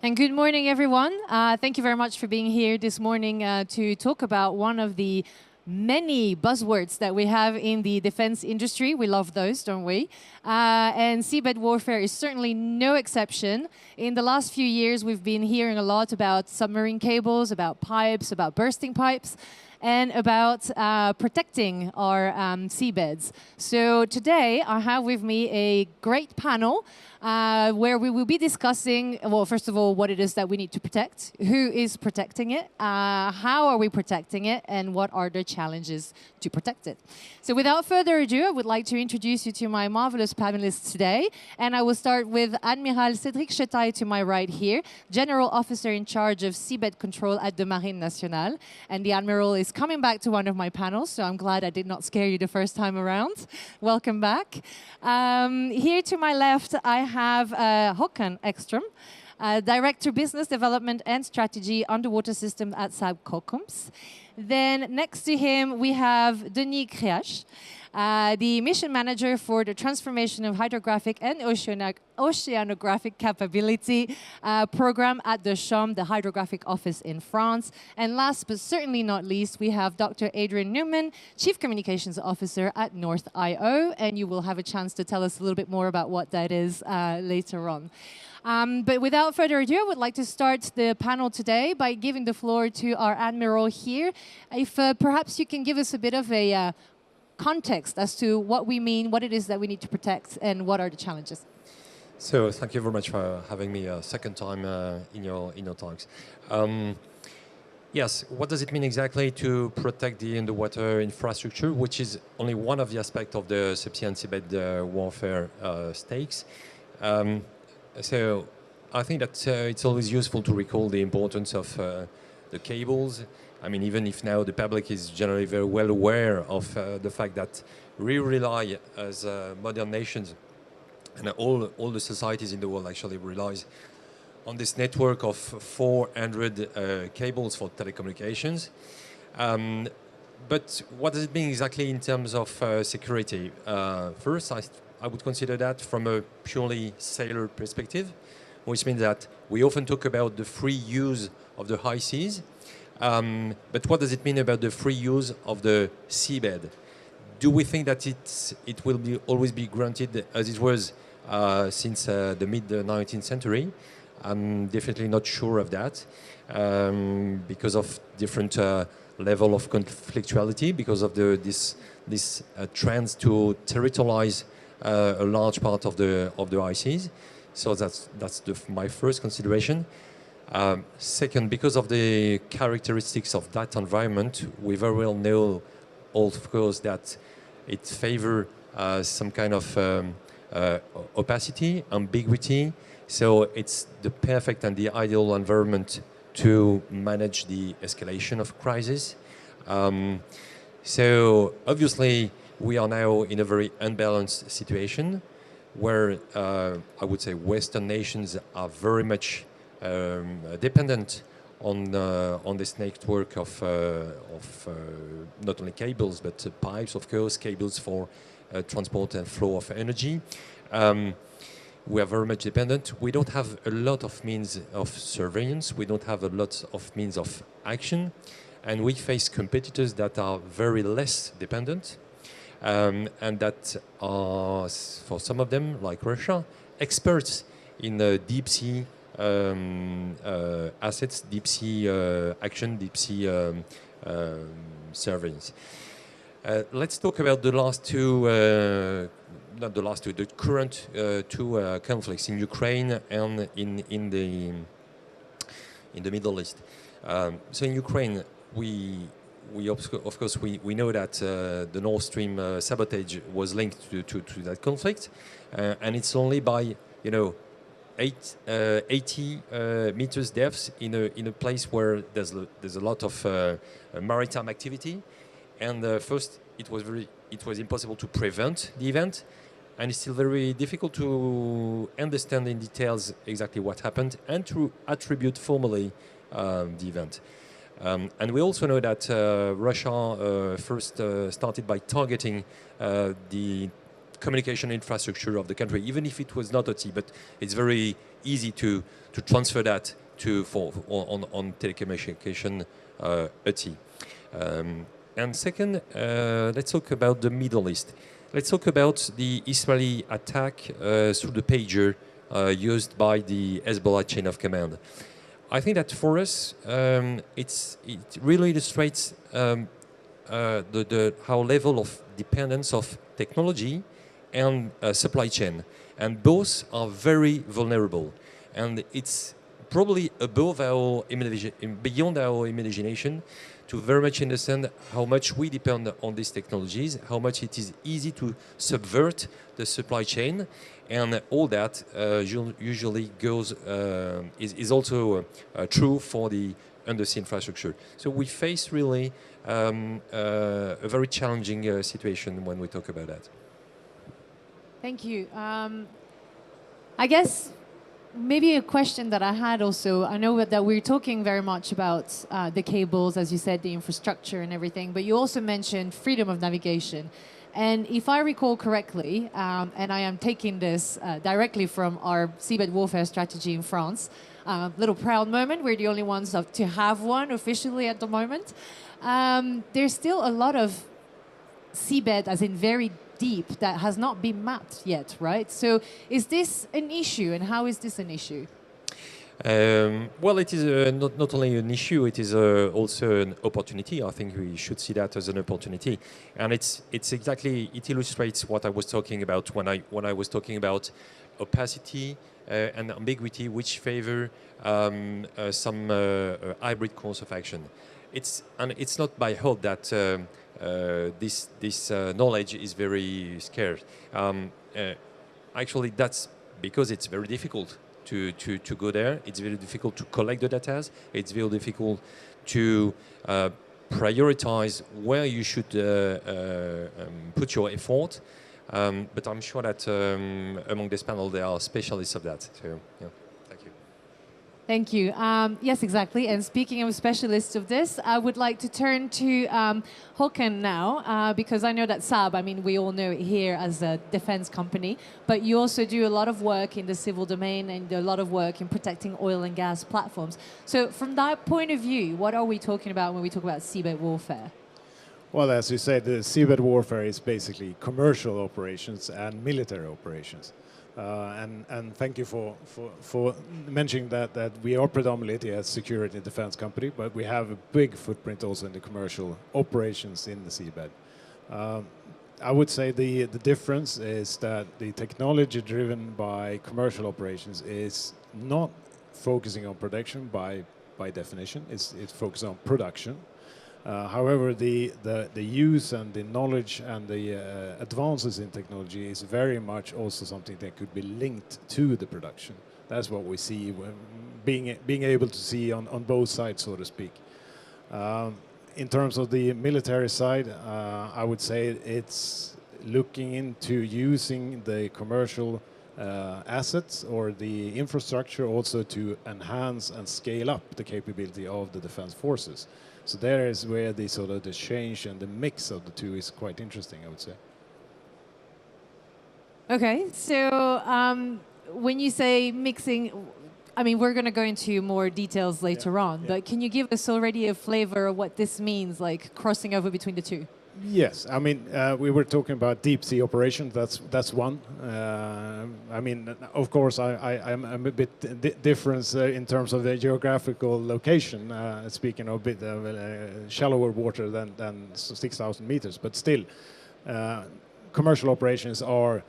And good morning, everyone. Thank you very much for being here this morning to talk about one of the many buzzwords that we have in the defense industry. We love those, don't we? And seabed warfare is certainly no exception. In the last few years, we've been hearing a lot about submarine cables, about pipes, about bursting pipes, and about protecting our seabeds. So today, I have with me a great panel where we will be discussing, well, first of all, what it is that we need to protect, who is protecting it, how are we protecting it, and what are the challenges to protect it. So without further ado, I would like to introduce you to my marvelous panelists today. And I will start with Admiral CHETAILLE to my right here, General Officer in charge of seabed control at the Marine Nationale. And the Admiral is coming back to one of my panels, so I'm glad I did not scare you the first time around. Welcome back. Here to my left, I have Hakan EKSTROM, Director Business Development and Strategy Underwater System at SAAB Kockums. Then next to him, we have Denis CREACH, the Mission Manager for the Transformation of Hydrographic and Oceanographic Capability Program at the SHOM, the Hydrographic Office in France. And last but certainly not least, we have Dr. Adrian Neumann, Chief Communications Officer at North.io, and you will have a chance to tell us a little bit more about what that is later on. But without further ado, I would like to start the panel today by giving the floor to our Admiral here. If perhaps you can give us a bit of a context as to what we mean, what it is that we need to protect, and what are the challenges. So thank you very much for having me a second time in your talks. Yes, what does it mean exactly to protect the underwater infrastructure, which is only one of the aspects of the subsea and seabed warfare stakes. So I think that it's always useful to recall the importance of the cables. I mean, even if now the public is generally very well aware of the fact that we rely as modern nations, and all the societies in the world actually relies on this network of 400 cables for telecommunications. But what does it mean exactly in terms of security? First, I would consider that from a purely sailor perspective, which means that we often talk about the free use of the high seas. But what does it mean about the free use of the seabed? Do we think that it will always be granted as it was since the mid-19th century? I'm definitely not sure of that because of different level of conflictuality, because of this trends to territorialize a large part of the high seas. So that's my first consideration. Second, because of the characteristics of that environment, we very well know, of course, that it favors some kind of opacity, ambiguity. So it's the perfect and the ideal environment to manage the escalation of crisis. So obviously, we are now in a very unbalanced situation where I would say Western nations are very much dependent on this network of not only cables but pipes, of course, cables for transport and flow of energy. We are very much dependent. We don't have a lot of means of surveillance. We don't have a lot of means of action. And we face competitors that are very less dependent and that are, for some of them, like Russia, experts in deep sea assets, deep sea action, deep sea surveillance. Let's talk about the last two, not the last two, the current two conflicts in Ukraine and in the Middle East. So in Ukraine, of course we know that the Nord Stream sabotage was linked to that conflict, and it's only by 80 meters depth in a place where there's a lot of maritime activity, and first it was impossible to prevent the event, and it's still very difficult to understand in details exactly what happened and to attribute formally the event. And we also know that Russia first started by targeting the communication infrastructure of the country, even if it was not at sea, but it's very easy to transfer that to on telecommunication AT. And second, let's talk about the Middle East. Let's talk about the Israeli attack through the pager used by the Hezbollah chain of command. I think that for us, it really illustrates our level of dependence of technology and supply chain. And both are very vulnerable. And it's probably above our beyond our imagination to very much understand how much we depend on these technologies, how much it is easy to subvert the supply chain, and all that usually goes is also true for the undersea infrastructure. So we face really a very challenging situation when we talk about that. Thank you. I guess maybe a question that I had also, I know that we're talking very much about the cables, as you said, the infrastructure and everything, but you also mentioned freedom of navigation. And if I recall correctly, and I am taking this directly from our seabed warfare strategy in France, little proud moment, we're the only ones to have one officially at the moment. There's still a lot of seabed, as in very deep, that has not been mapped yet, right? So is this an issue, and how is this an issue? Well, it is not only an issue, it is also an opportunity. I think we should see that as an opportunity. And it's exactly, it illustrates what I was talking about when I was talking about opacity and ambiguity, which favor some hybrid course of action. It's not by hope that this knowledge is very scarce. Actually, that's because it's very difficult to go there. It's very difficult to collect the data. It's very difficult to prioritize where you should put your effort. But I'm sure that among this panel there are specialists of that. So, yeah. Thank you. Yes, exactly. And speaking of specialists of this, I would like to turn to Hakan now, because I know that SAAB, I mean, we all know it here as a defense company, but you also do a lot of work in the civil domain and a lot of work in protecting oil and gas platforms. So from that point of view, what are we talking about when we talk about seabed warfare? Well, as you said, the seabed warfare is basically commercial operations and military operations. And thank you for mentioning that we are predominantly a security and defense company, but we have a big footprint also in the commercial operations in the seabed. I would say the difference is that the technology driven by commercial operations is not focusing on production by definition. It's focused on production. However, the use and the knowledge and the advances in technology is very much also something that could be linked to the production. That's what we see, being able to see on both sides, so to speak. In terms of the military side, I would say it's looking into using the commercial assets or the infrastructure also to enhance and scale up the capability of the defense forces. So there is where the sort of the change and the mix of the two is quite interesting, I would say. Okay, so when you say mixing, I mean, we're going to go into more details later on, but can you give us already a flavor of what this means, like crossing over between the two? Yes, I mean, we were talking about deep sea operations. That's one. I mean, of course, I'm a bit different in terms of the geographical location. Speaking of a bit shallower water than 6,000 meters, but still, commercial operations are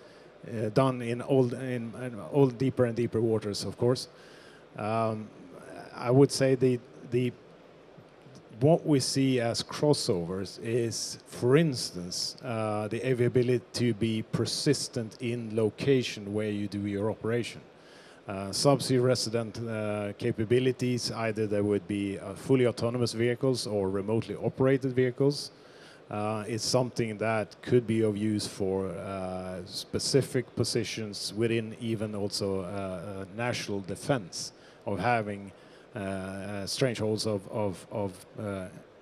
done in all deeper and deeper waters. Of course, I would say what we see as crossovers is, for instance, the availability to be persistent in location where you do your operation. Subsea resident capabilities, either there would be fully autonomous vehicles or remotely operated vehicles, is something that could be of use for specific positions within even also national defense, of having strangleholds of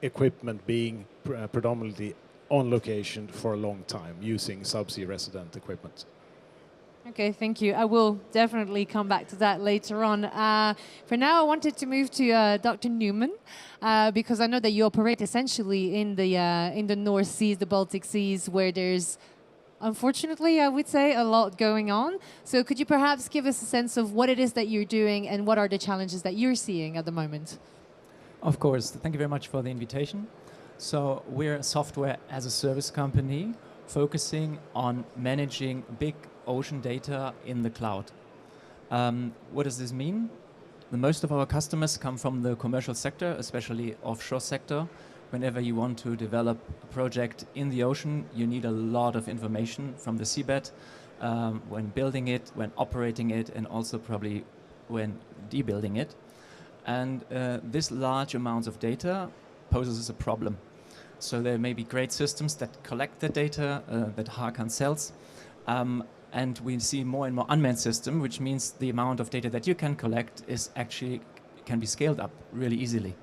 equipment being predominantly on location for a long time using subsea resident equipment. Okay, thank you. I will definitely come back to that later on. For now, I wanted to move to Dr. Neumann, because I know that you operate essentially in the North Seas, the Baltic Seas, where there's, unfortunately, I would say, a lot going on. So could you perhaps give us a sense of what it is that you're doing and what are the challenges that you're seeing at the moment? Of course. Thank you very much for the invitation. So we're a software as a service company focusing on managing big ocean data in the cloud. What does this mean? Most of our customers come from the commercial sector, especially offshore sector. Whenever you want to develop a project in the ocean, you need a lot of information from the seabed when building it, when operating it, and also probably when debuilding it. And this large amounts of data poses a problem. So there may be great systems that collect the data that Hakan sells. And we see more and more unmanned systems, which means the amount of data that you can collect is actually can be scaled up really easily.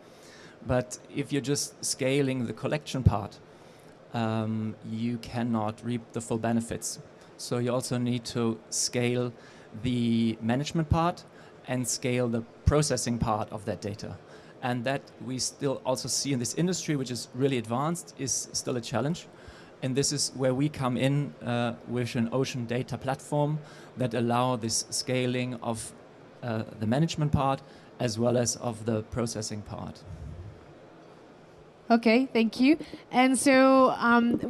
But if you're just scaling the collection part, you cannot reap the full benefits. So you also need to scale the management part and scale the processing part of that data. And that we still also see in this industry, which is really advanced, is still a challenge. And this is where we come in with an ocean data platform that allow this scaling of the management part as well as of the processing part. Okay, thank you. And so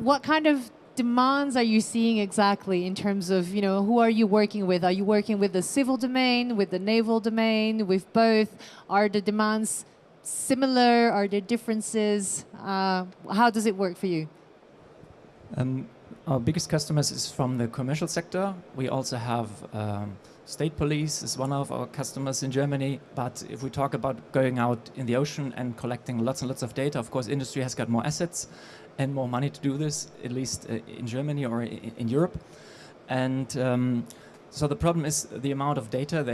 what kind of demands are you seeing exactly in terms of, who are you working with? Are you working with the civil domain, with the naval domain, with both? Are the demands similar? Are there differences? How does it work for you? Our biggest customers is from the commercial sector. We also have state police is one of our customers in Germany. But if we talk about going out in the ocean and collecting lots and lots of data, of course, industry has got more assets and more money to do this, at least in Germany or in Europe. And so the problem is the amount of data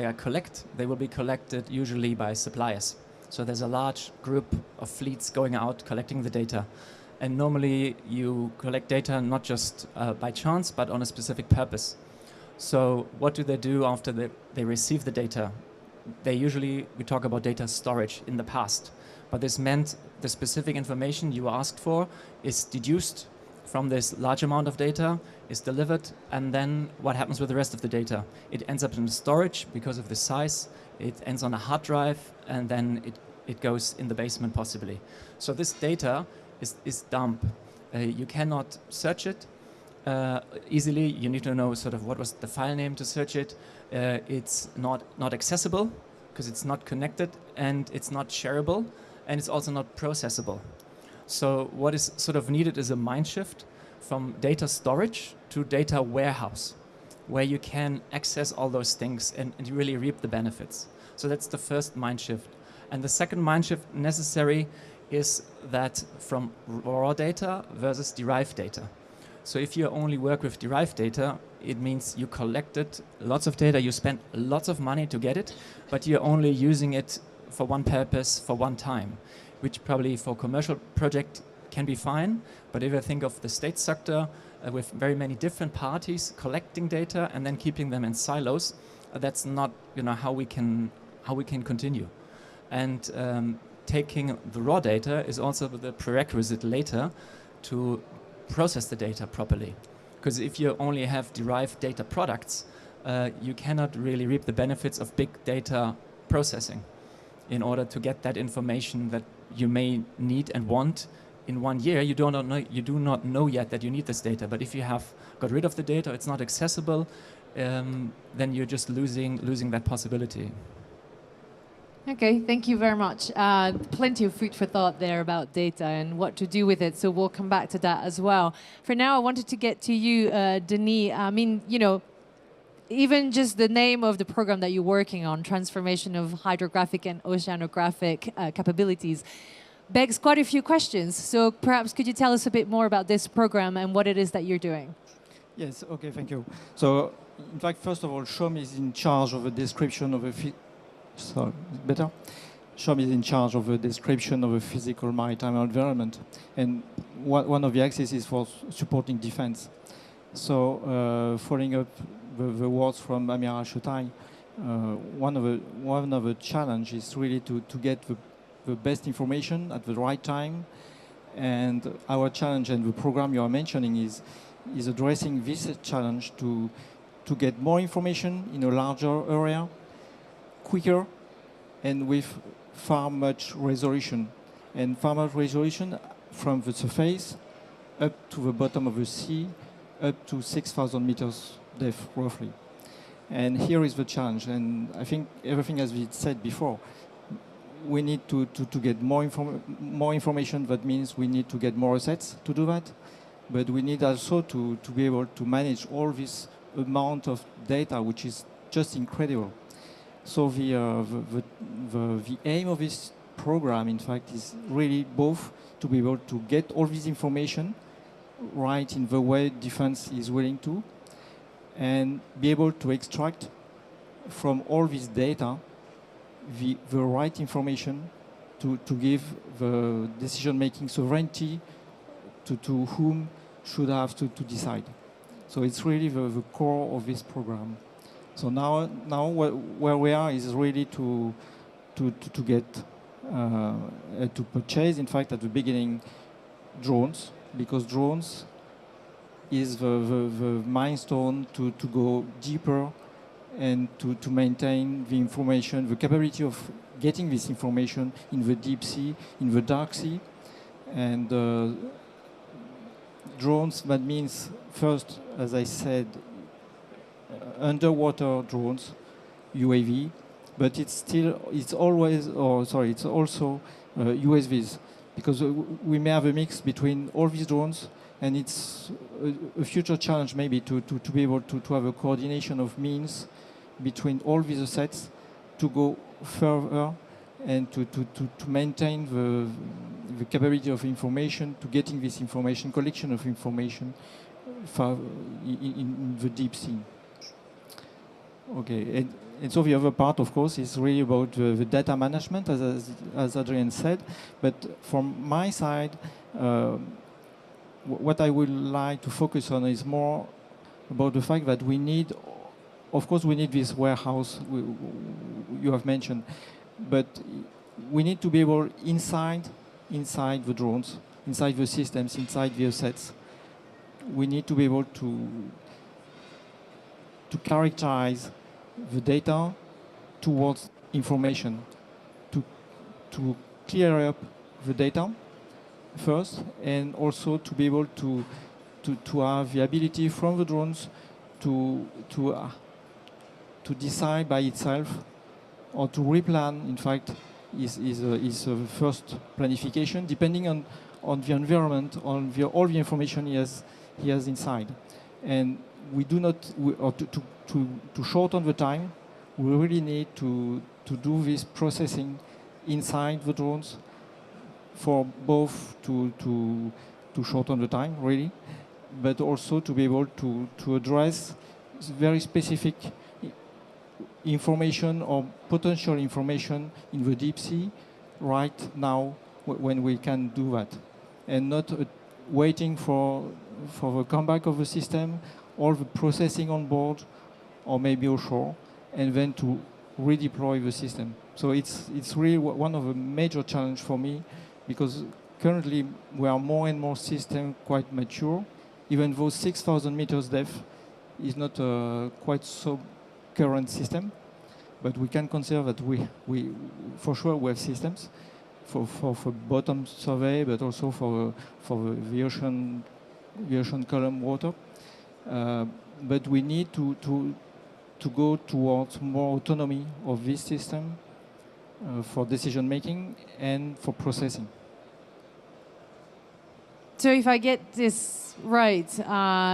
they will be collected usually by suppliers. So there's a large group of fleets going out collecting the data. And normally you collect data not just by chance, but on a specific purpose. So what do they do after they receive the data? We talk about data storage in the past. But this meant the specific information you asked for is deduced from this large amount of data, is delivered, and then what happens with the rest of the data? It ends up in storage because of the size, it ends on a hard drive, and then it goes in the basement possibly. So this data is dump. You cannot search it easily. You need to know sort of what was the file name to search it. It's not accessible because it's not connected, and it's not shareable, and it's also not processable. So what is sort of needed is a mind shift from data storage to data warehouse, where you can access all those things and really reap the benefits. So that's the first mind shift. And the second mind shift necessary is that from raw data versus derived data. So if you only work with derived data, it means you collected lots of data, you spent lots of money to get it, but you're only using it for one purpose, for one time, which probably for commercial project can be fine. But if I think of the state sector with very many different parties collecting data and then keeping them in silos, that's not how we can continue. And taking the raw data is also the prerequisite later to process the data properly. Because if you only have derived data products, you cannot really reap the benefits of big data processing in order to get that information that you may need and want in 1 year. You do not know yet that you need this data. But if you have got rid of the data, it's not accessible, then you're just losing that possibility. Okay, thank you very much. Plenty of food for thought there about data and what to do with it, so we'll come back to that as well. For now, I wanted to get to you, Denis. I mean, even just the name of the program that you're working on, transformation of hydrographic and oceanographic capabilities, begs quite a few questions. So perhaps could you tell us a bit more about this program and what it is that you're doing? Yes, okay, thank you. So, in fact, first of all, SHOM is in charge of a description of a SHOM is in charge of a description of a physical maritime environment, and one of the axes is for supporting defense. So, following up the words from Admiral CHETAILLE, one of the challenge is really to get the best information at the right time. And our challenge and the program you are mentioning is addressing this challenge to get more information in a larger area, quicker, and with far much resolution. And far much resolution from the surface up to the bottom of the sea, up to 6,000 meters depth, roughly. And here is the challenge, and I think everything has been said before. We need to get more information. That means we need to get more assets to do that, but we need also to be able to manage all this amount of data, which is just incredible. So the aim of this program, in fact, is really both to be able to get all this information right in the way defense is willing to, and be able to extract from all this data the right information to give the decision-making sovereignty to whom should have to decide. So it's really the core of this program. So now where we are is really to get to purchase, in fact, at the beginning, drones, because drones is the milestone to go deeper and to maintain the information, the capability of getting this information in the deep sea, in the dark sea. And drones, that means first, as I said, underwater drones, UAV, but it's also USVs, because we may have a mix between all these drones, and it's a future challenge maybe to be able to have a coordination of means between all these assets to go further and to maintain the capability of information, to getting this information, collection of information in the deep sea. Okay, and so the other part, of course, is really about the data management, as Adrian said. But from my side, what I would like to focus on is more about the fact that we need, of course, we need this warehouse you have mentioned, but we need to be able inside the drones, inside the systems, inside the assets, we need to be able to characterize the data towards information, to clear up the data first, and also to be able to have the ability from the drones to decide by itself, or to replan, in fact, is a first planification, depending on the environment, on all the information he has inside. And we do not, to shorten the time, we really need to do this processing inside the drones, for both to shorten the time, really, but also to be able to address very specific information or potential information in the deep sea right now when we can do that, and not waiting for the comeback of the system, all the processing on board or maybe offshore, and then to redeploy the system. So it's really one of the major challenges for me, because currently we are more and more system quite mature, even though 6,000 meters depth is not quite so current system, but we can consider that we for sure we have systems for bottom survey, but also for the ocean column water. But we need to go towards more autonomy of this system for decision making and for processing. So if I get this right,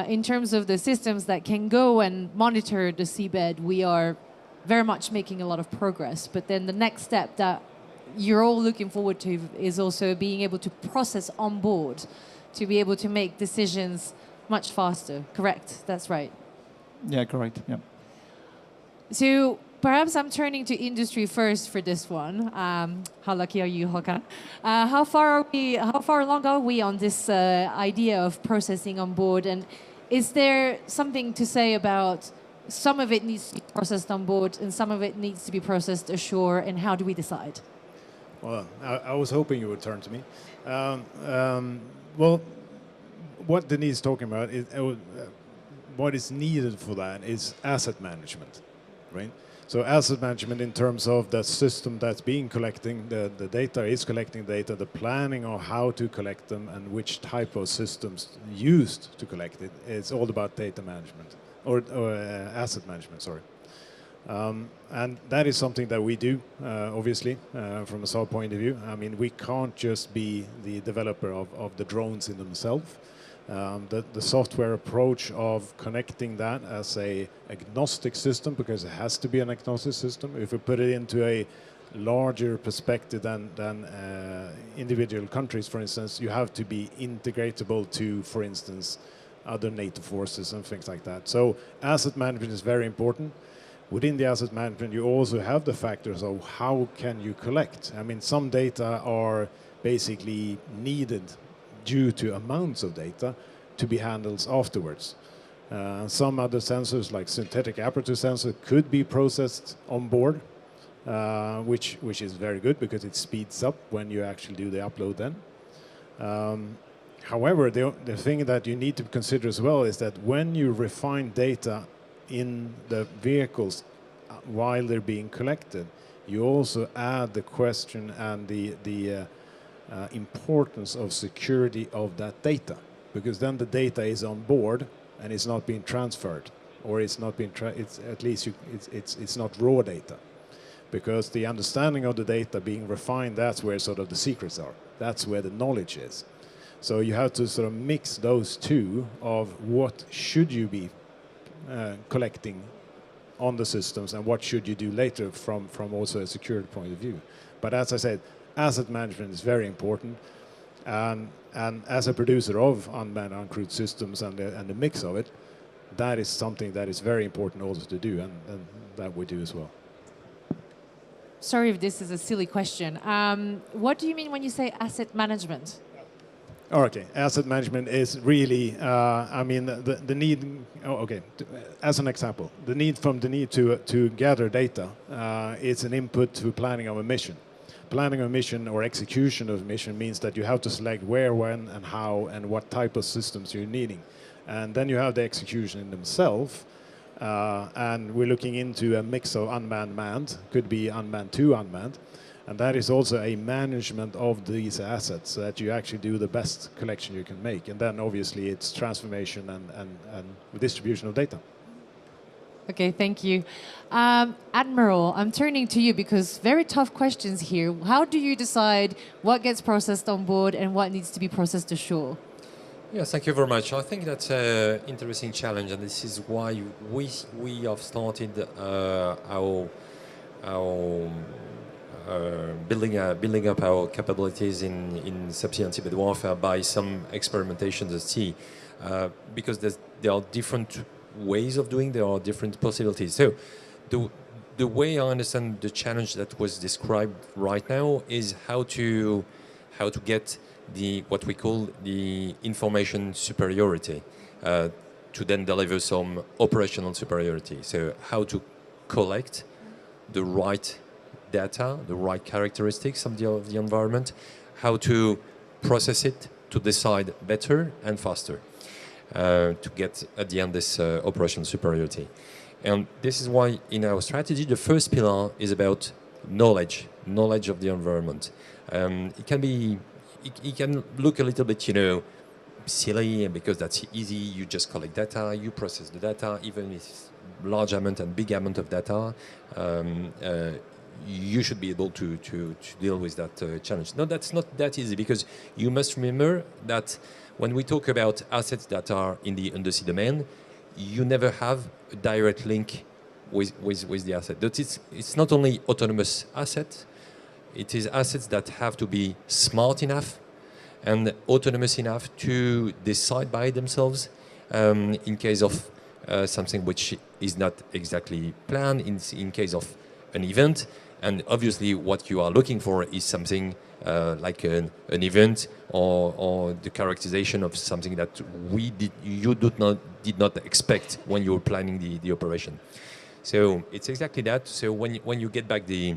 in terms of the systems that can go and monitor the seabed, we are very much making a lot of progress. But then the next step that you're all looking forward to is also being able to process on board, to be able to make decisions much faster. Correct? That's right. Yeah, correct. Yeah. So perhaps I'm turning to industry first for this one. How lucky are you, Hakan? How far along are we on this idea of processing on board? And is there something to say about some of it needs to be processed on board and some of it needs to be processed ashore, and how do we decide? Well, I was hoping you would turn to me. Well, what Denis is talking about is what is needed for that is asset management, right? So asset management in terms of the system that's being collecting the data, is collecting data, the planning of how to collect them and which type of systems used to collect it. It's all about data management, or asset management, sorry. And that is something that we do, obviously, from a SAAB point of view. I mean, we can't just be the developer of the drones in themselves. The software approach of connecting that as a agnostic system, because it has to be an agnostic system. If we put it into a larger perspective than individual countries, for instance, you have to be integratable to, for instance, other NATO forces and things like that. So asset management is very important. Within the asset management, you also have the factors of how can you collect. I mean, some data are basically needed due to amounts of data to be handled afterwards. Some other sensors, like synthetic aperture sensor, could be processed on board, which is very good because it speeds up when you actually do the upload then. However, the thing that you need to consider as well is that when you refine data in the vehicles while they're being collected, you also add the question and the importance of security of that data, because then the data is on board and it's not being transferred, or it's not being it's not raw data, because the understanding of the data being refined, that's where sort of the secrets are, that's where the knowledge is. So you have to sort of mix those two of what should you be collecting on the systems and what should you do later from also a security point of view. But as I said, asset management is very important, and as a producer of unmanned uncrewed systems and the mix of it, that is something that is very important also to do, and that we do as well. Sorry if this is a silly question. What do you mean when you say asset management? Oh, okay, asset management is really, I mean, the need, as an example, the need to gather data is an input to planning of a mission. Planning a mission or execution of a mission means that you have to select where, when, and how, and what type of systems you're needing. And then you have the execution in themselves, and we're looking into a mix of unmanned, manned, could be unmanned to unmanned. And that is also a management of these assets, so that you actually do the best collection you can make. And then obviously it's transformation and distribution of data. Okay, thank you. Admiral, I'm turning to you because very tough questions here. How do you decide what gets processed on board and what needs to be processed ashore? Yes, thank you very much. I think that's an interesting challenge, and this is why we have started our building up our capabilities in subsea and seabed warfare by some experimentations at sea, because there are different ways of doing, there are different possibilities. So the way I understand the challenge that was described right now is how to get what we call the information superiority to then deliver some operational superiority. So how to collect the right data, the right characteristics of the environment, how to process it to decide better and faster to get at the end this operational superiority. And this is why in our strategy the first pillar is about knowledge of the environment. It can look a little bit, you know, silly, because that's easy. You just collect data, you process the data, even if it's large amount and big amount of data. You should be able to deal with that challenge. No, that's not that easy, because you must remember that when we talk about assets that are in the undersea domain, you never have a direct link with the asset. That it's not only autonomous assets, it is assets that have to be smart enough and autonomous enough to decide by themselves in case of something which is not exactly planned, in case of an event. And obviously what you are looking for is something like an event or the characterization of something that you did not expect when you were planning the operation. So it's exactly that. So when you get back the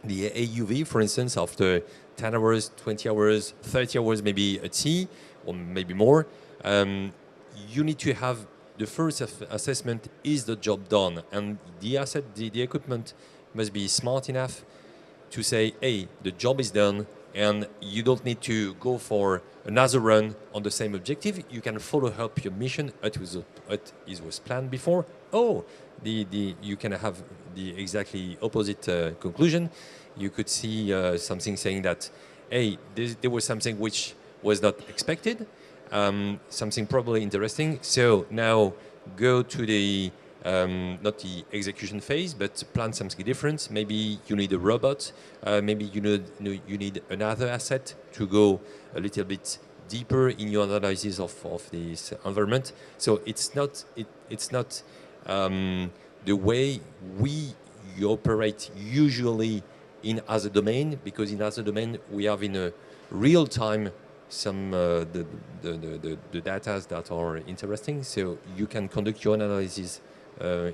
AUV, for instance, after 10 hours, 20 hours, 30 hours maybe at sea, or maybe more, you need to have the first assessment, is the job done? And the asset, the equipment must be smart enough to say, hey, the job is done, and you don't need to go for another run on the same objective. You can follow up your mission as it was planned before. Oh, you can have the exactly opposite conclusion. You could see something saying that, hey, there was something which was not expected, something probably interesting. So now go to the not the execution phase, but plan something different. Maybe you need a robot. Maybe you need another asset to go a little bit deeper in your analysis of this environment. So it's not the way we operate usually in other domain, because in other domain we have in a real time some the data that are interesting. So you can conduct your analysis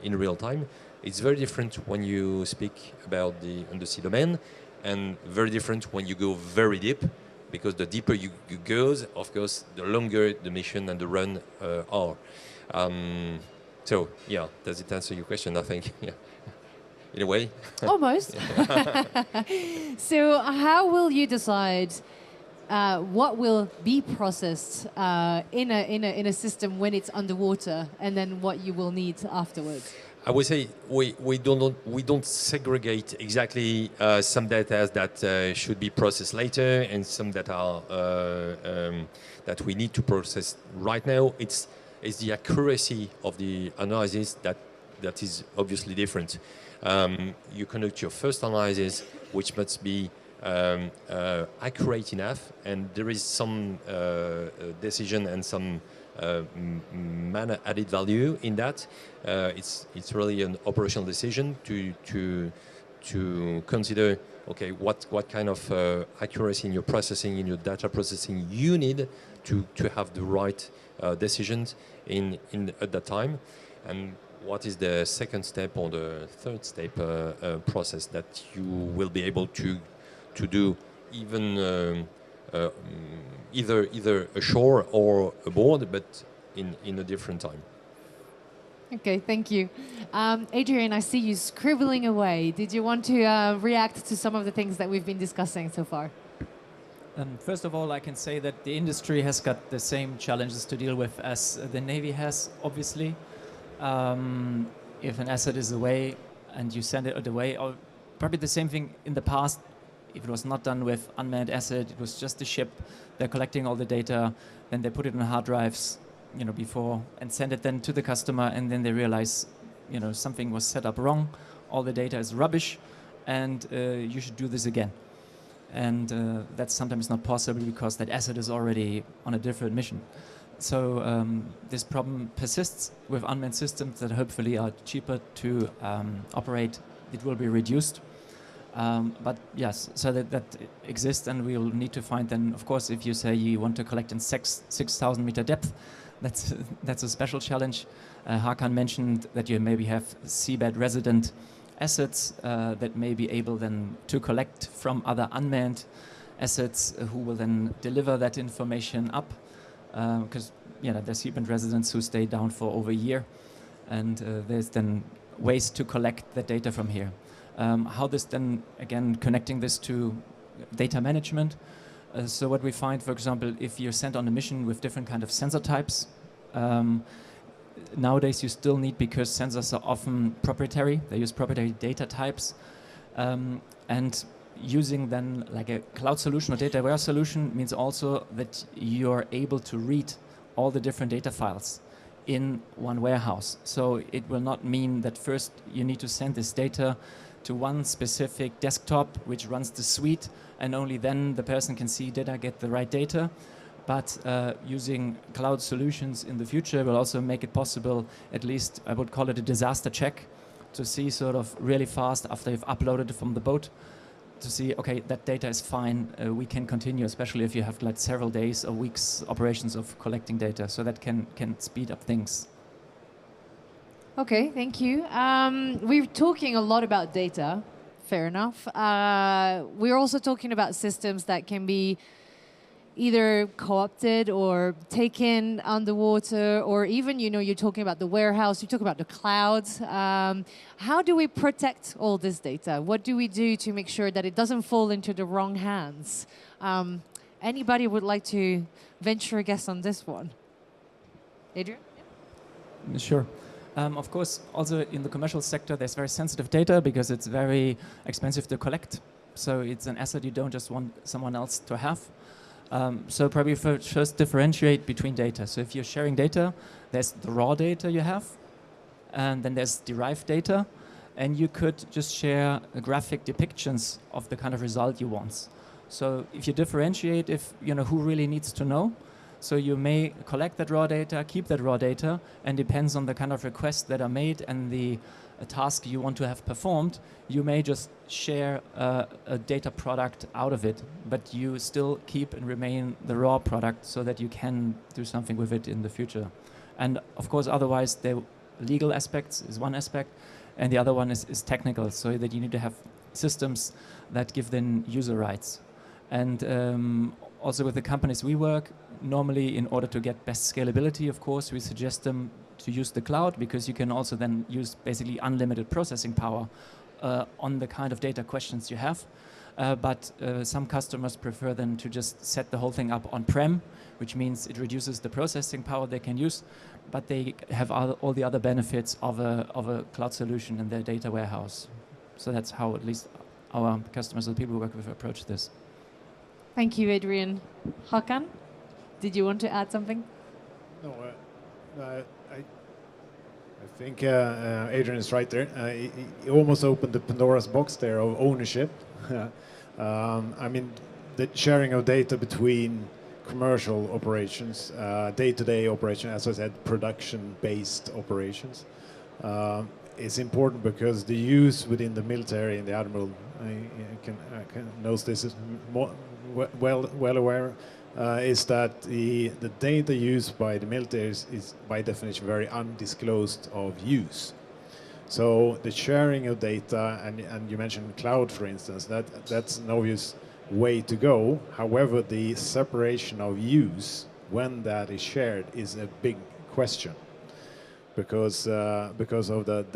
in real time. It's very different when you speak about the undersea domain, and very different when you go very deep, because the deeper you go, of course, the longer the mission and the run are. So yeah, does it answer your question? I think, yeah, in a way. Almost. So how will you decide what will be processed in a system when it's underwater, and then what you will need afterwards? I would say we don't segregate exactly some data that should be processed later and some that are that we need to process right now. It's the accuracy of the analysis that is obviously different. You conduct your first analysis, which must be accurate enough, and there is some decision and some added value in that. It's really an operational decision to consider, okay, what kind of accuracy in your processing, in your data processing you need to have the right decisions at that time, and what is the second step or the third step process that you will be able to do even either ashore or aboard, but in a different time. Okay, thank you. Adrian, I see you scribbling away. Did you want to react to some of the things that we've been discussing so far? First of all, I can say that the industry has got the same challenges to deal with as the Navy has, obviously. If an asset is away and you send it away, or probably the same thing in the past. If it was not done with unmanned asset, it was just a ship. They're collecting all the data, then they put it on hard drives, before, and send it then to the customer, and then they realize, something was set up wrong, all the data is rubbish, and you should do this again. And that's sometimes not possible because that asset is already on a different mission. So this problem persists with unmanned systems that hopefully are cheaper to operate. It will be reduced. But yes, so that exists, and we will need to find then, of course, if you say you want to collect in 6,000 meter depth, that's a special challenge. Hakan mentioned that you maybe have seabed resident assets that may be able then to collect from other unmanned assets who will then deliver that information up, because there's seabed residents who stay down for over a year, and there's then ways to collect the data from here. How this then, again, connecting this to data management. So what we find, for example, if you're sent on a mission with different kind of sensor types, nowadays you still need, because sensors are often proprietary, they use proprietary data types, and using then like a cloud solution or data aware solution means also that you're able to read all the different data files in one warehouse. So it will not mean that first you need to send this data to one specific desktop which runs the suite, and only then the person can see, did I get the right data? But using cloud solutions in the future will also make it possible, at least I would call it a disaster check, to see sort of really fast after you've uploaded it from the boat, to see, okay, that data is fine, we can continue, especially if you have like several days or weeks operations of collecting data, so that can speed up things. Okay, thank you. We're talking a lot about data, fair enough. We're also talking about systems that can be either co-opted or taken underwater, or even, you know, you're talking about the warehouse, you talk about the clouds. How do we protect all this data? What do we do to make sure that it doesn't fall into the wrong hands? Anybody would like to venture a guess on this one? Adrian? Sure. Of course, also in the commercial sector, there's very sensitive data because it's very expensive to collect. So it's an asset you don't just want someone else to have. So probably first differentiate between data. So if you're sharing data, there's the raw data you have, and then there's derived data, and you could just share graphic depictions of the kind of result you want. So if you differentiate, if you know who really needs to know, so you may collect that raw data, keep that raw data, and depends on the kind of requests that are made and the task you want to have performed, you may just share a data product out of it, but you still keep and remain the raw product so that you can do something with it in the future. And of course, otherwise, the legal aspects is one aspect, and the other one is technical, so that you need to have systems that give then user rights. And also with the companies we work, normally in order to get best scalability, of course, we suggest them to use the cloud, because you can also then use basically unlimited processing power on the kind of data questions you have. But some customers prefer then to just set the whole thing up on-prem, which means it reduces the processing power they can use, but they have all the other benefits of a cloud solution in their data warehouse. So that's how at least our customers, the people we work with, approach this. Thank you, Adrian. Hakan, did you want to add something? No, I think Adrian is right there. He almost opened the Pandora's box there of ownership. I mean, the sharing of data between commercial operations, day-to-day operations, as I said, production-based operations, is important because the use within the military and the Admiral knows this is well aware. Is that the data used by the military is by definition very undisclosed of use. So the sharing of data, and you mentioned cloud, for instance, that's an obvious way to go. However, the separation of use when that is shared is a big question, because of the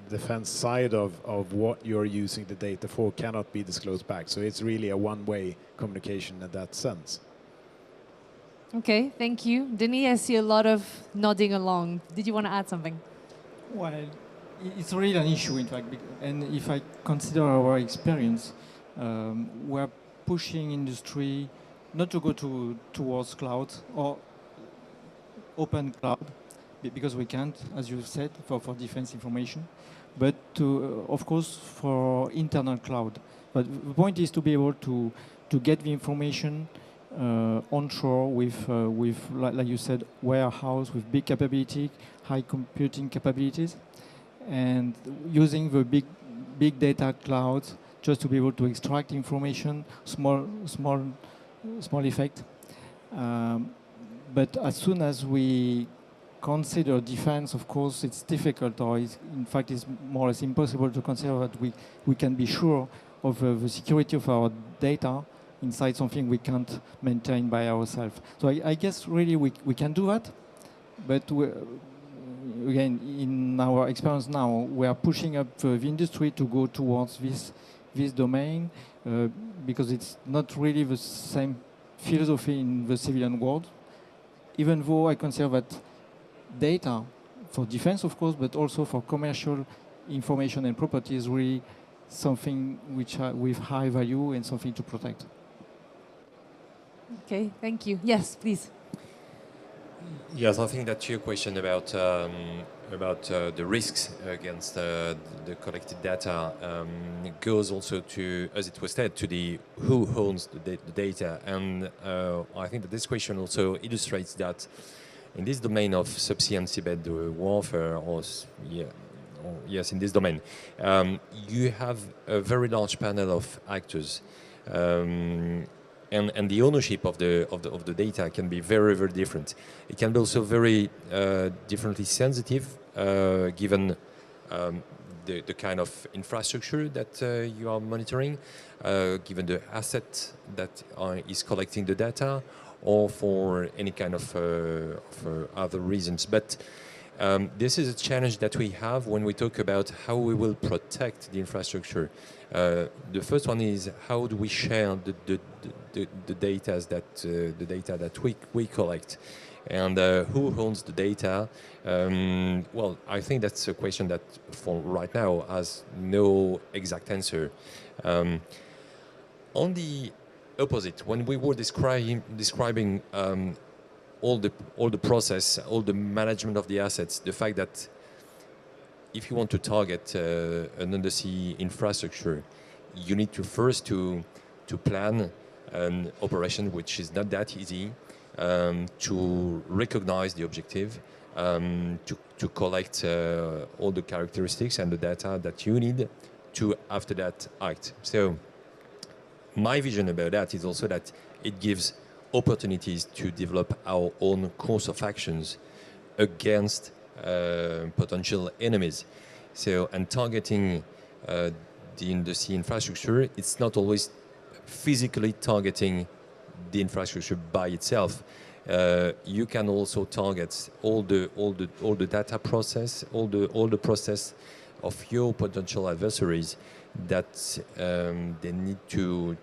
defense side of what you're using the data for cannot be disclosed back. So it's really a one-way communication in that sense. Okay, thank you. Denis, I see a lot of nodding along. Did you want to add something? Well, it's really an issue, in fact. And if I consider our experience, we're pushing industry not to go towards cloud or open cloud, because we can't, as you said, for defense information, but to, of course, for internal cloud. But the point is to be able to get the information onshore with like you said, warehouse with big capability, high computing capabilities, and using the big data clouds just to be able to extract information, small effect. But as soon as we consider defense, of course, it's difficult, or in fact, it's more or less impossible to consider that we can be sure of the security of our data inside something we can't maintain by ourselves. So I guess really we can do that, but again, in our experience now, we are pushing up the industry to go towards this domain because it's not really the same philosophy in the civilian world, even though I consider that data for defense, of course, but also for commercial information and property is really something which with high value and something to protect. Okay, thank you. Yes, please. Yes, I think that your question about the risks against the collected data goes also to, as it was said, to the who owns the data. And I think that this question also illustrates that in this domain of subsea and seabed warfare, or yes, in this domain, you have a very large panel of actors, and the ownership of the data can be very, very different. It can be also very differently sensitive, given the kind of infrastructure that you are monitoring, given the asset that is collecting the data, or for any kind of other reasons. But this is a challenge that we have when we talk about how we will protect the infrastructure. The first one is how do we share the data that we collect, and who owns the data? Well, I think that's a question that for right now has no exact answer. On the opposite, when we were describing all the process, all the management of the assets, the fact that if you want to target an undersea infrastructure, you need to first to plan an operation, which is not that easy, to recognize the objective, to collect all the characteristics and the data that you need to after that act. So my vision about that is also that it gives opportunities to develop our own course of actions against potential enemies. So, and targeting the undersea infrastructure, it's not always physically targeting the infrastructure by itself. You can also target all the data process, all the process of your potential adversaries that they need to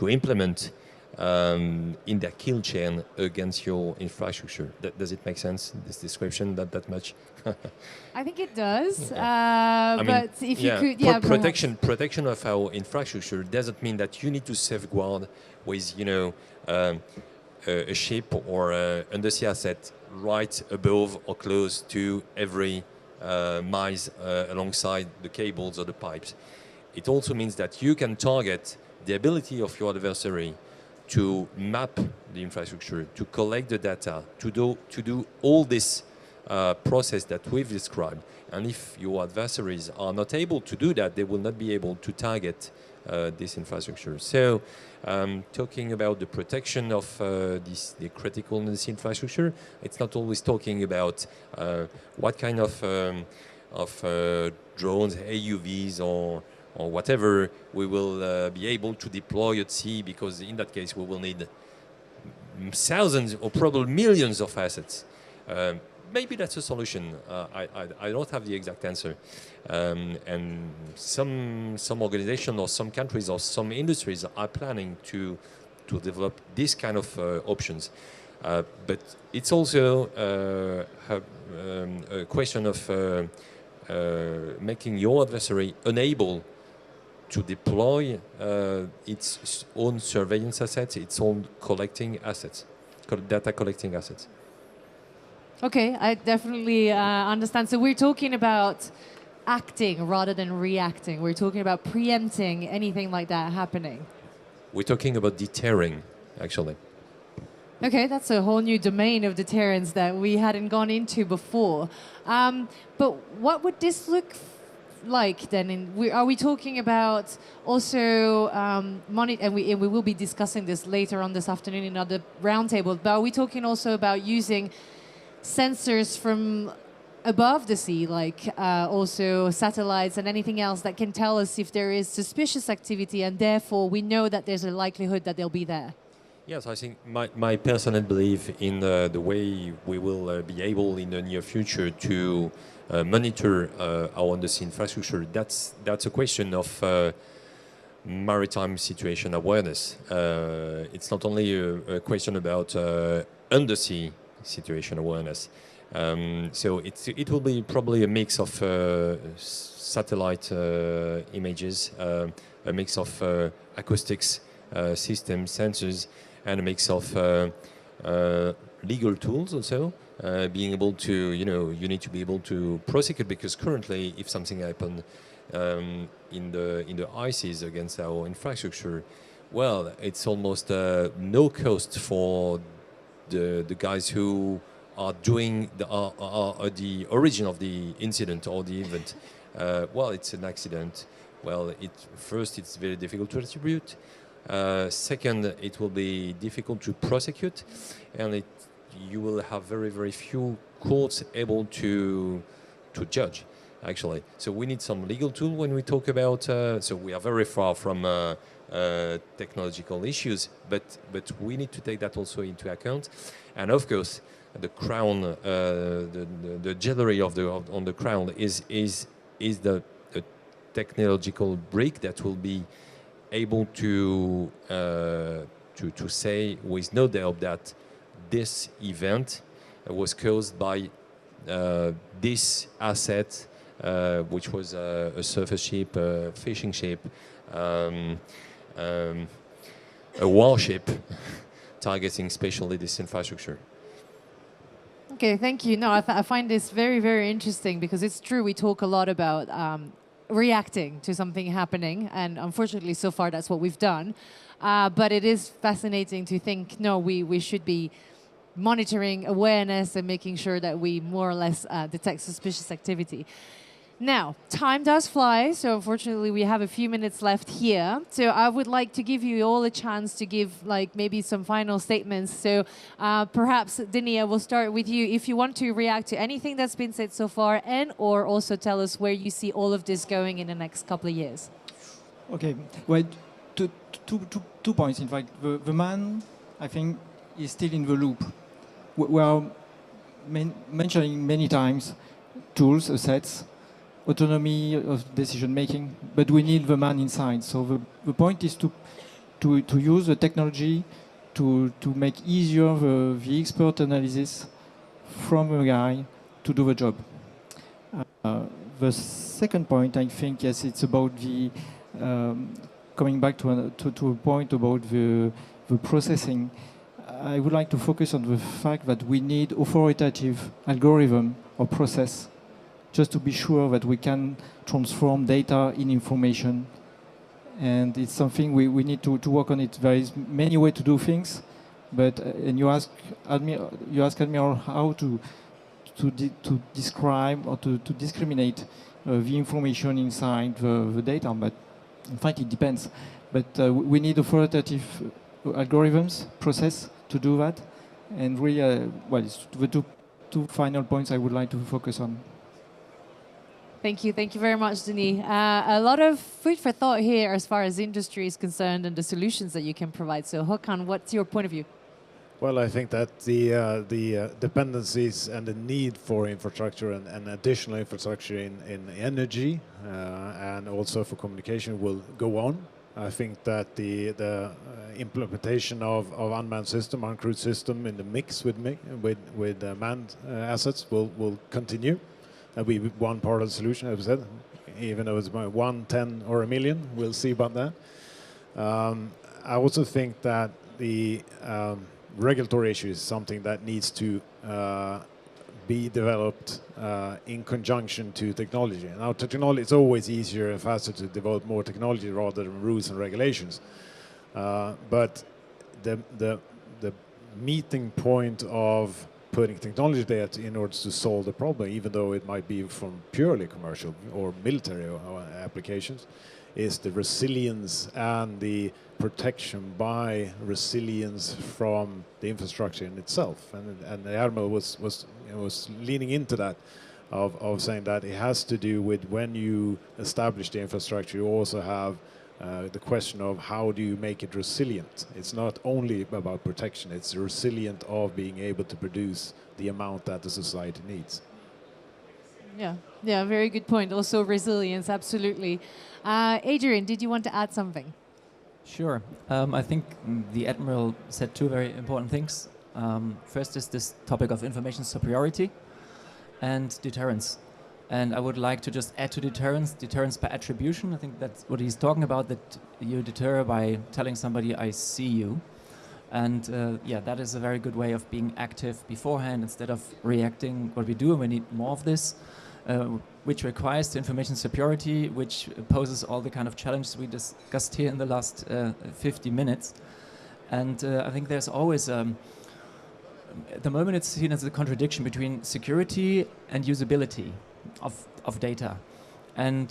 implement in their kill chain against your infrastructure. Does it make sense, this description, that much? I think it does. I mean, but if you could, yeah, protection of our infrastructure doesn't mean that you need to safeguard with, you know, a ship or undersea asset right above or close to every miles alongside the cables or the pipes. It also means that you can target the ability of your adversary to map the infrastructure, to collect the data, to do all this process that we've described. And if your adversaries are not able to do that, they will not be able to target this infrastructure. So, talking about the protection of the critical infrastructure, it's not always talking about what kind of drones, AUVs, or whatever we will be able to deploy at sea, because in that case we will need thousands or probably millions of assets. Maybe that's a solution. I don't have the exact answer. And some organizations or some countries or some industries are planning to develop this kind of options. But it's also a question of making your adversary unable to deploy its own surveillance assets, its own collecting assets, data collecting assets. Okay, I definitely understand. So we're talking about acting rather than reacting. We're talking about preempting anything like that happening. We're talking about deterring, actually. Okay, that's a whole new domain of deterrence that we hadn't gone into before. But what would this look like then? Are we talking about also money? And we will be discussing this later on this afternoon in another roundtable. But are we talking also about using sensors from above the sea, like also satellites and anything else that can tell us if there is suspicious activity, and therefore we know that there's a likelihood that they'll be there? Yes, I think my personal belief in the way we will be able in the near future to monitor our undersea infrastructure, that's a question of maritime situation awareness. It's not only a question about undersea situation awareness. So it will be probably a mix of satellite images, a mix of acoustics, systems, sensors, and a mix of legal tools also. Being able to, you need to be able to prosecute, because currently, if something happened in the ICs against our infrastructure, well, it's almost no cost for the guys who are doing the origin of the incident or the event. Well, it's an accident. Well, first, it's very difficult to attribute. Second, it will be difficult to prosecute, and you will have very, very few courts able to judge, actually. So we need some legal tool when we talk about. So we are very far from technological issues, but we need to take that also into account, and of course, the crown, the jewelry on the crown is the technological brick that will be able to say with no doubt that this event was caused by this asset, which was a surface ship, a fishing ship, a warship targeting especially this infrastructure. Okay, thank you. No, I find this very, very interesting because it's true. We talk a lot about reacting to something happening, and unfortunately, so far, that's what we've done. But it is fascinating to think, no, we should be monitoring awareness and making sure that we more or less detect suspicious activity. Now, time does fly, so unfortunately we have a few minutes left here. So I would like to give you all a chance to give like maybe some final statements. So perhaps, Denis, I will start with you. If you want to react to anything that's been said so far, and or also tell us where you see all of this going in the next couple of years. Okay, well, two points, in fact. The man, I think, is still in the loop. We are mentioning many times tools, assets, autonomy of decision making, but we need the man inside. So the point is to use the technology to make easier the expert analysis from a guy to do the job. The second point, I think, yes, it's about the coming back to a point about the processing. I would like to focus on the fact that we need authoritative algorithm or process just to be sure that we can transform data in information. And it's something we need to work on it. There is many ways to do things, but and you ask Admiral how to describe or to discriminate the information inside the data, but in fact it depends. But we need authoritative algorithms, process to do that. And really, well, it's the two final points I would like to focus on. Thank you very much, Denis. A lot of food for thought here as far as industry is concerned and the solutions that you can provide. So Hakan, what's your point of view? Well, I think that the dependencies and the need for infrastructure and additional infrastructure in energy and also for communication will go on. I think that the implementation of unmanned system, uncrewed system in the mix with manned assets will continue. That'll be one part of the solution, as I said, even though it's 1, 10, or 1 million. We'll see about that. I also think that the regulatory issue is something that needs to be developed in conjunction to technology. Now, technology, it's always easier and faster to develop more technology rather than rules and regulations. But the meeting point of putting technology there in order to solve the problem, even though it might be from purely commercial or military applications, is the resilience and the protection by resilience from the infrastructure in itself. And the Admiral was leaning into that, of saying that it has to do with when you establish the infrastructure, you also have the question of how do you make it resilient. It's not only about protection, it's resilient of being able to produce the amount that the society needs. Yeah, very good point. Also resilience, absolutely. Adrian, did you want to add something? Sure. I think the Admiral said two very important things. First is this topic of information superiority and deterrence. And I would like to just add to deterrence by attribution. I think that's what he's talking about, that you deter by telling somebody, I see you. And yeah, that is a very good way of being active beforehand instead of reacting what we do, and we need more of this, which requires the information superiority, which poses all the kind of challenges we discussed here in the last 50 minutes. And I think there's always at the moment it's seen as a contradiction between security and usability of data. And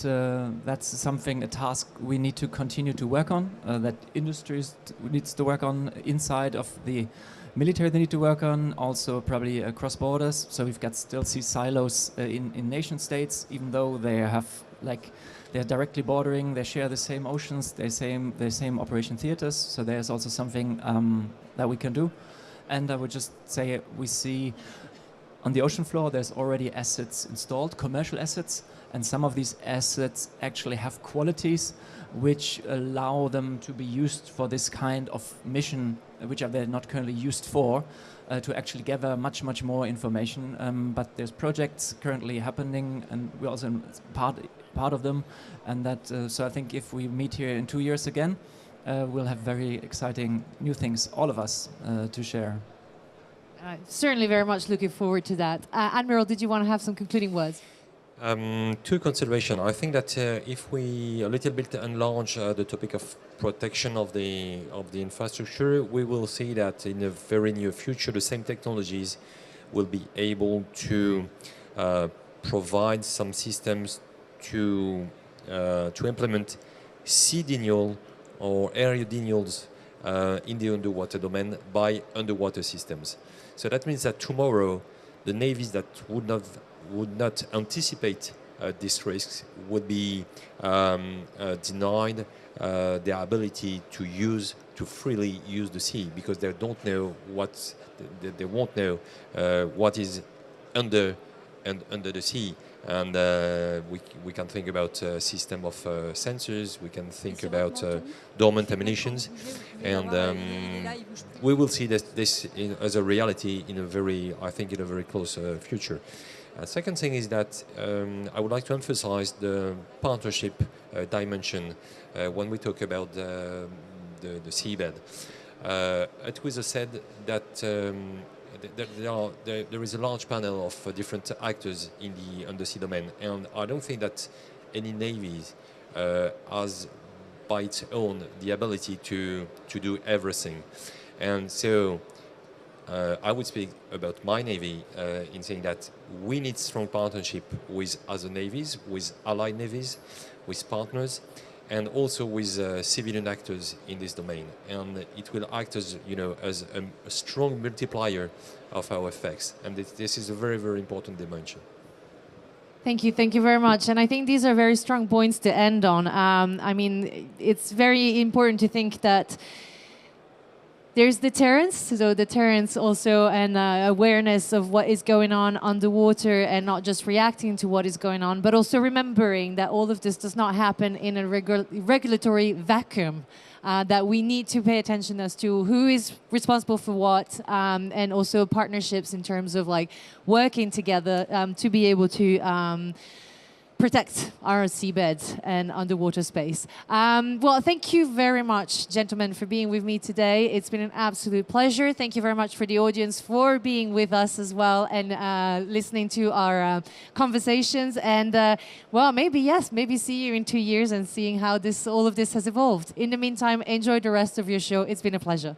that's something, a task we need to continue to work on, that industries needs to work on, inside of the military they need to work on, also probably across borders. So we've got still see silos in nation states, even though they have they're directly bordering, they share the same oceans, the same operation theaters. So there's also something that we can do. And I would just say we see on the ocean floor there's already assets installed, commercial assets, and some of these assets actually have qualities which allow them to be used for this kind of mission, which they're not currently used for, to actually gather much more information. But there's projects currently happening, and we're also part of them. And that so I think if we meet here in 2 years again, we'll have very exciting new things, all of us, to share. Certainly very much looking forward to that. Admiral, did you want to have some concluding words? Two considerations. I think that if we a little bit enlarge the topic of protection of the infrastructure, we will see that in the very near future, the same technologies will be able to provide some systems to implement sea denial or area denials in the underwater domain by underwater systems. So that means that tomorrow, the navies that would not anticipate these risks would be denied the ability to freely use the sea, because they don't know they won't know what is under the sea. And we can think about a system of sensors, we can think about dormant ammunitions, and we will see this as a reality in a very close future. Second thing is that I would like to emphasize the partnership dimension when we talk about the seabed. It was said that there is a large panel of different actors in the undersea domain, and I don't think that any navy has by its own the ability to do everything. And so I would speak about my navy in saying that we need strong partnership with other navies, with allied navies, with partners, and also with civilian actors in this domain. And it will act as, as a strong multiplier of our effects. And this is a very, very important dimension. Thank you very much. And I think these are very strong points to end on. I mean, it's very important to think that there's deterrence, so deterrence also, and awareness of what is going on underwater, and not just reacting to what is going on, but also remembering that all of this does not happen in a regulatory vacuum, that we need to pay attention as to who is responsible for what, and also partnerships in terms of working together to be able to protect our seabed and underwater space. Well, thank you very much, gentlemen, for being with me today. It's been an absolute pleasure. Thank you very much for the audience for being with us as well, and listening to our conversations. And well, maybe see you in 2 years and seeing how all of this has evolved. In the meantime, enjoy the rest of your show. It's been a pleasure.